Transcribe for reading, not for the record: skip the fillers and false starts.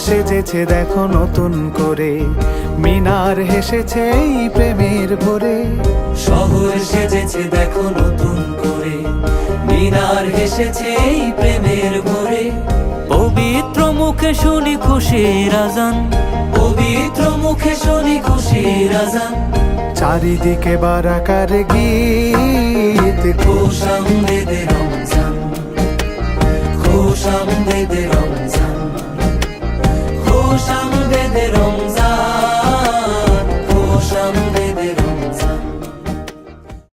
সেজেছে দেখো নতুন করে, মিনার হেসেছে এই প্রেমের ভোরে। শহর সেজেছে দেখো নতুন করে, মিনার হেসেছে এই প্রেমের ভোরে। পবিত্র মুখে শুনি খুশির আজান, পবিত্র মুখে শুনি খুশির আজান। চারিদিকে বারাকার গীত, খুশ আমদেদে রমজান, খুশ আমদেদে রমজান, খুশ আমদেদে রমজান।